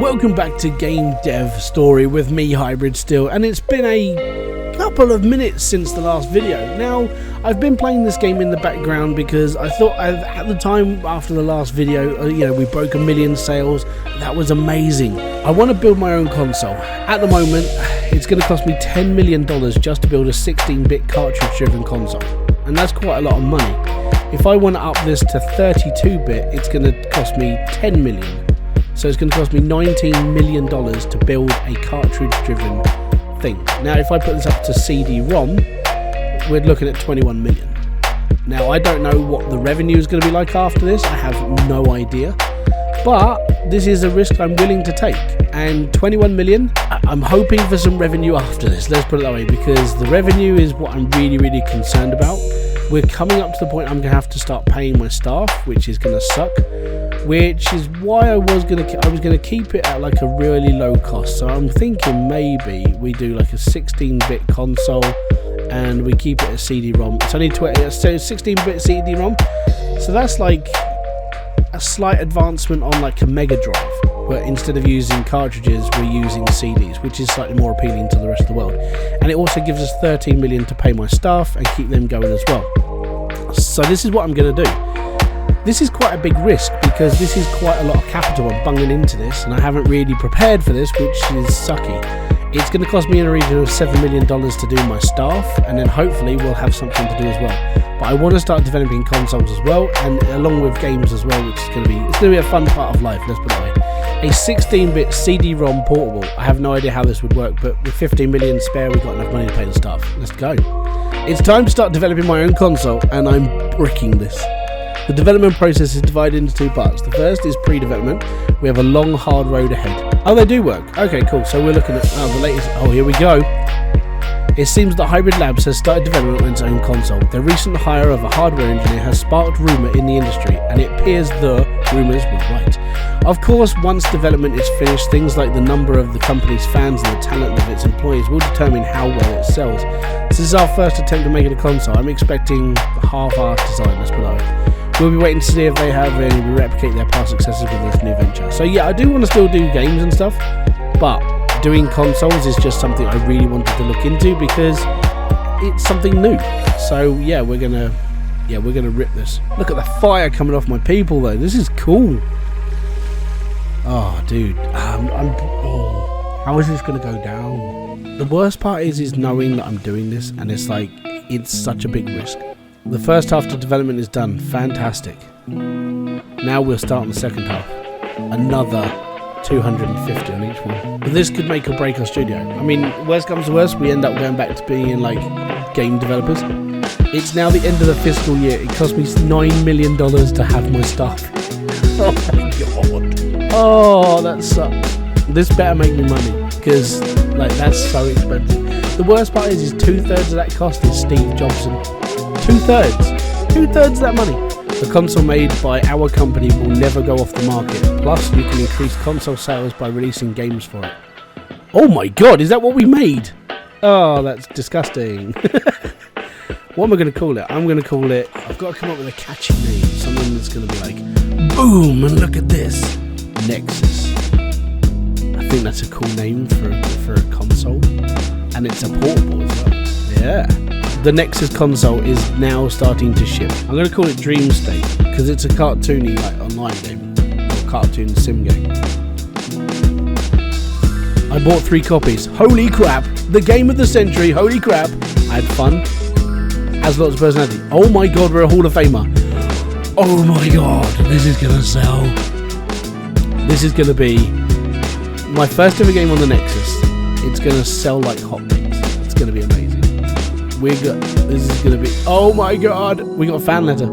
Welcome back to Game Dev Story with me, Hybridsteel, and it's been a couple of minutes since the last video. Now, I've been playing this game in the background because I thought at the time after the last video, we broke 1 million sales. That was amazing. I want to build my own console. At the moment, it's going to cost me $10 million just to build a 16-bit cartridge-driven console, and that's quite a lot of money. If I want to up this to 32-bit, it's going to cost me $10 million. So it's going to cost me $19 million to build a cartridge-driven thing. Now, if I put this up to CD-ROM, we're looking at 21 million. Now, I don't know what the revenue is going to be like after this. I have no idea. But this is a risk I'm willing to take. And 21 million, I'm hoping for some revenue after this. Let's put it that way, because the revenue is what I'm really, really concerned about. We're coming up to the point I'm going to have to start paying my staff, which is going to suck. Which is why I was going to keep it at like a really low cost. So I'm thinking maybe we do like a 16-bit console and we keep it a CD-ROM. It's only 16-bit CD-ROM, so that's like a slight advancement on like a Mega Drive, but instead of using cartridges we're using CDs, which is slightly more appealing to the rest of the world. And it also gives us 13 million to pay my staff and keep them going as well. So this is what I'm going to do. This is quite a big risk because this is quite a lot of capital I'm bunging into this, and I haven't really prepared for this, which is sucky. It's going to cost me in a region of $7 million to do my staff, and then hopefully we'll have something to do as well. But I want to start developing consoles as well, and along with games as well, which is going to be a fun part of life, let's put it that way. A 16-bit CD-ROM portable. I have no idea how this would work, but with 15 million spare, we've got enough money to pay the staff. Let's go. It's time to start developing my own console, and I'm bricking this. The development process is divided into two parts. The first is pre-development. We have a long, hard road ahead. Oh, they do work. Okay, cool. So we're looking at the latest. Oh, here we go. It seems that Hybrid Labs has started development of its own console. The recent hire of a hardware engineer has sparked rumour in the industry, and it appears the rumours were right. Of course, once development is finished, things like the number of the company's fans and the talent of its employees will determine how well it sells. This is our first attempt at making a console. I'm expecting half-assed design, let's put it that way. We'll be waiting to see if they have any replicate their past successes with this new venture. So yeah, I do want to still do games and stuff, but doing consoles is just something I really wanted to look into because it's something new. So yeah, we're gonna rip this. Look at the fire coming off my people though. This is cool. Oh, dude, how is this gonna go down? The worst part is knowing that I'm doing this, and it's like it's such a big risk. The first half of development is done. Fantastic. Now we'll start on the second half. Another 250 on each one. But this could make or break our studio. I mean, worst comes to worst, we end up going back to being like game developers. It's now the end of the fiscal year. It cost me $9 million to have my stuff. Oh my god. Oh, that sucks. This better make me money, because like that's so expensive. The worst part is 2/3 of that cost is Steve Jobson. 2/3 of that money. The console made by our company will never go off the market. Plus, you can increase console sales by releasing games for it. Oh my god, is that what we made? Oh, that's disgusting. What am I going to call it? I'm going to call it... I've got to come up with a catchy name. Something that's going to be like, boom, and look at this. Nexus. I think that's a cool name for a console. And it's a portable as well. Yeah. The Nexus console is now starting to ship. I'm going to call it Dream State because it's a cartoony like online game or cartoon sim game. I bought 3 copies. Holy crap! The game of the century. Holy crap! I had fun. Has lots of personality. Oh my god, we're a Hall of Famer. Oh my god, this is going to sell. This is going to be my first ever game on the Nexus. It's going to sell like hotcakes. It's going to be amazing. This is going to be... Oh my god! We got a fan letter.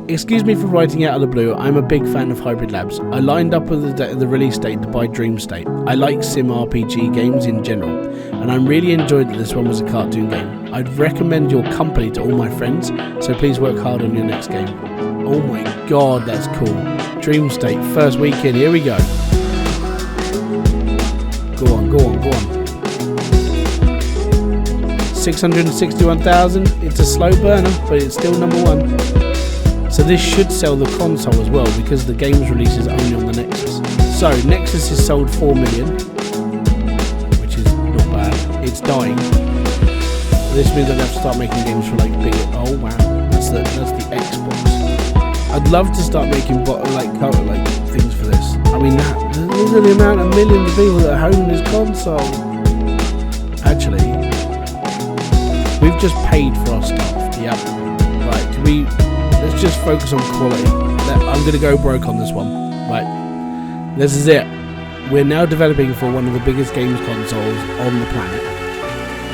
Excuse me for writing out of the blue. I'm a big fan of Hybrid Labs. I lined up with the release date to buy Dream State. I like sim RPG games in general, and I'm really enjoyed that this one was a cartoon game. I'd recommend your company to all my friends, so please work hard on your next game. Oh my god, that's cool. Dream State, first weekend. Here we go. Go on, go on, go on. 661,000. It's a slow burner, but it's still number 1. So this should sell the console as well because the game's release is only on the Nexus. So Nexus is sold 4 million, which is not bad. It's dying. This means I'd have to start making games for like big. Oh wow, that's the Xbox. I'd love to start making like things for this. I mean, look at the amount of millions of people that own this console. Actually, we've just paid for our stuff. Yep. Right. Let's just focus on quality. I'm gonna go broke on this one. Right. This is it. We're now developing for one of the biggest games consoles on the planet.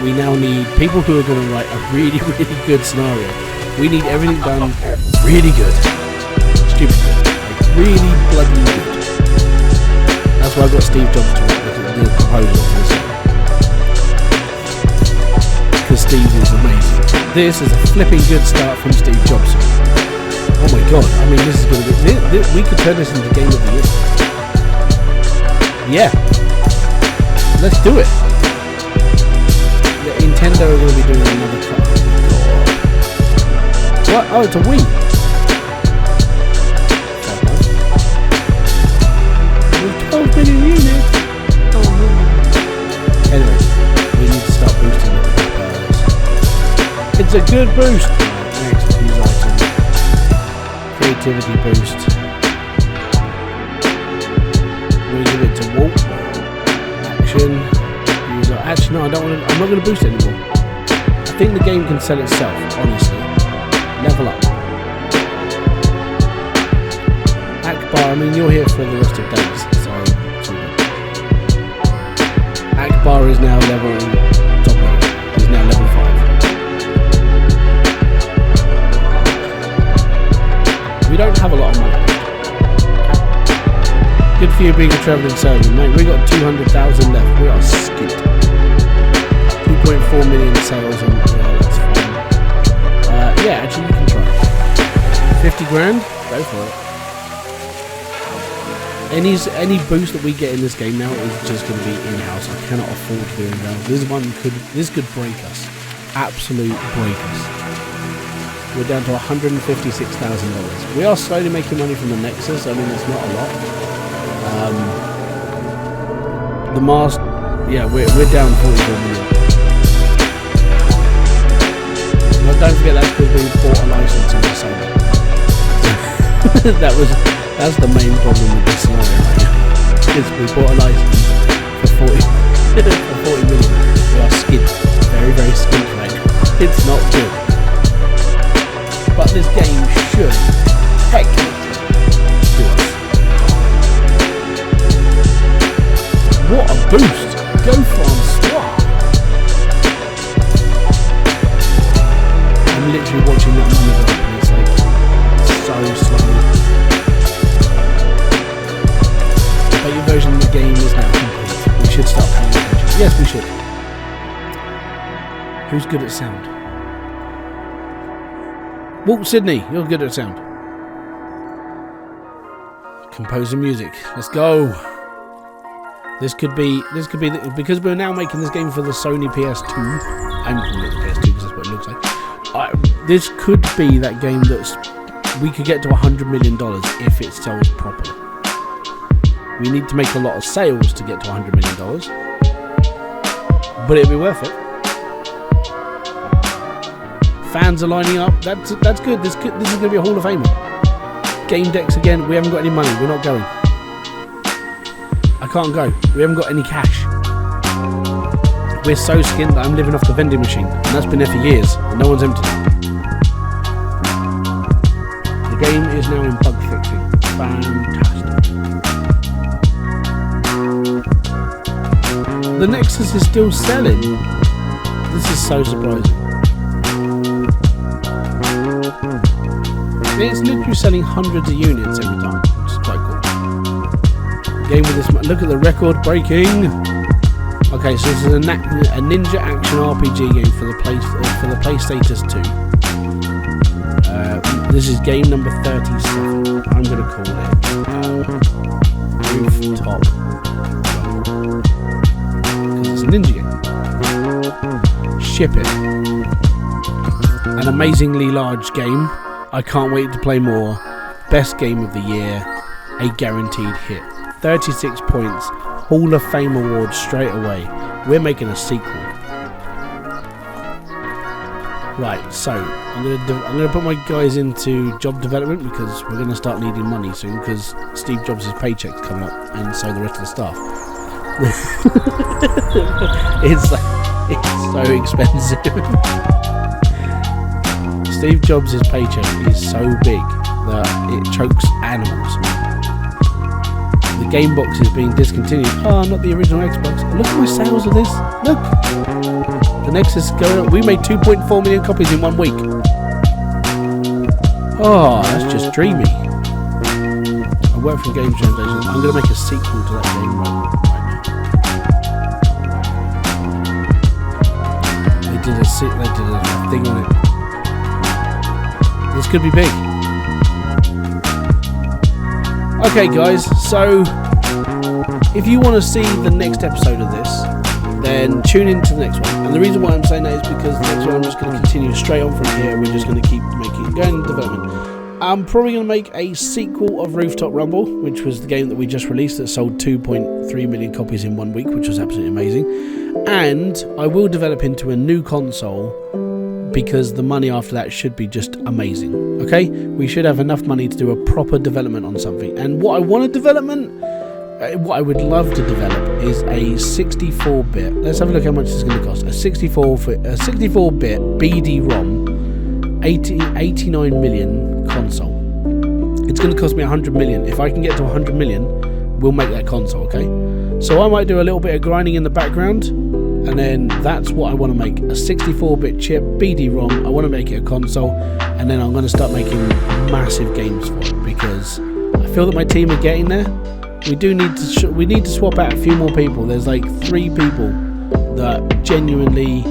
We now need people who are going to write a really, really good scenario. We need everything done really good. Stupid good. Like, really bloody good. That's why I got Steve Jobs to write the proposal for this. Because Steve is amazing. This is a flipping good start from Steve Jobs. Oh my god, I mean, this is going to be... we could turn this into Game of the Year. Yeah. Let's do it. Nintendo are going to be doing another car. What? Oh, it's a Wii. With 12 million units. Oh no. Anyway, we need to start boosting it. It's a good boost. Next, use item. Creativity boost. We'll give it to Walt. Action. Actually, no, I don't want to. I'm not going to boost it anymore. I think the game can sell itself, honestly. Level up. Akbar, I mean, you're here for the rest of days, so. Akbar is now level. Top level. He's now level 5. We don't have a lot of money. Good for you being a travelling salesman, mate. We got 200,000 left. We are skint. 2.4 million sales and that's fine. Yeah, actually you can try. 50 grand? Go for it. Any boost that we get in this game now is just going to be in-house. I cannot afford doing that. This could break us. Absolute break us. We're down to $156,000. We are slowly making money from the Nexus. I mean, it's not a lot. The Mars, yeah, we're down 44 million. But don't forget that's because we bought a license in the summer. That's the main problem with this scenario right now. Is we bought a license for 40 million. We are skint. Very, very skint right now. It's not good. But this game should technically do us. What a boost! Go Francois! I'm literally watching that money go up and it's like so slow. The beta version of the game is now complete. We should start paying attention. Yes, we should. Who's good at sound? Walt Sydney, you're good at sound. Composing music. Let's go. This could be because we're now making this game for the Sony PS2. I'm calling it the PS2 because that's what it looks like. This could be that game we could get to $100 million if it sells properly. We need to make a lot of sales to get to $100 million, but it'll be worth it. Fans are lining up. That's good. This is going to be a Hall of Famer. Game decks again. We haven't got any money. We're not going. I can't go. We haven't got any cash. We're so skint that I'm living off the vending machine, and that's been there for years, and no one's emptied it. The game is now in bug fixing. Fantastic. The Nexus is still selling. This is so surprising. It's literally selling hundreds of units every time, which is quite cool. Game with this. Look at the record breaking. Okay, so this is a ninja action RPG game for the PlayStation 2. This is game number 37. I'm going to call it Rooftop. Because it's a ninja game. Ship it. An amazingly large game. I can't wait to play more. Best game of the year. A guaranteed hit. 36 points, Hall of Fame award straight away. We're making a sequel. Right, so I'm gonna put my guys into job development because we're gonna start needing money soon because Steve Jobs' paycheck's coming up, and so the rest of the staff. it's so expensive. Steve Jobs' paycheck is so big that it chokes animals. The game box is being discontinued. Oh, not the original Xbox. Look at my sales of this. Look. The Nexus is going up. We made 2.4 million copies in 1 week. Oh, that's just dreamy. I work for Games Foundation. I'm going to make a sequel to that game right now. They did a thing on it. This could be big. Okay, guys. So, if you want to see the next episode of this, then tune in to the next one. And the reason why I'm saying that is because the next one I'm just going to continue straight on from here. We're just going to keep going in development. I'm probably going to make a sequel of Rooftop Rumble, which was the game that we just released that sold 2.3 million copies in 1 week, which was absolutely amazing. And I will develop into a new console because the money after that should be just amazing. Okay? We should have enough money to do a proper development on something. And what I want to what I would love to develop is a 64-bit. Let's have a look how much it's going to cost. A 64-bit BD-ROM, 89 million console. It's going to cost me 100 million. If I can get to 100 million, we'll make that console. Okay. So I might do a little bit of grinding in the background, and then that's what I want to make. A 64-bit chip BD-ROM. I want to make it a console, and then I'm going to start making massive games for it because I feel that my team are getting there. We need to swap out a few more people. There's like 3 people that genuinely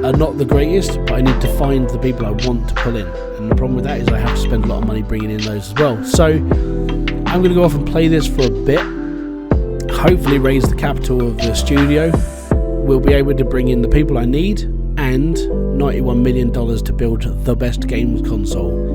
are not the greatest, but I need to find the people I want to pull in. And the problem with that is I have to spend a lot of money bringing in those as well. So I'm going to go off and play this for a bit. Hopefully raise the capital of the studio. We'll be able to bring in the people I need and $91 million to build the best games console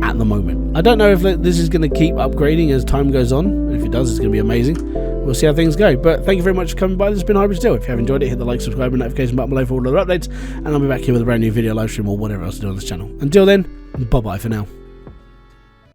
at the moment. I don't know if this is going to keep upgrading as time goes on. If it does, it's going to be amazing. We'll see how things go. But thank you very much for coming by. This has been Hybridsteel. If you have enjoyed it, hit the like, subscribe, and notification button below for all other updates. And I'll be back here with a brand new video, live stream, or whatever else to do on this channel. Until then, bye bye for now.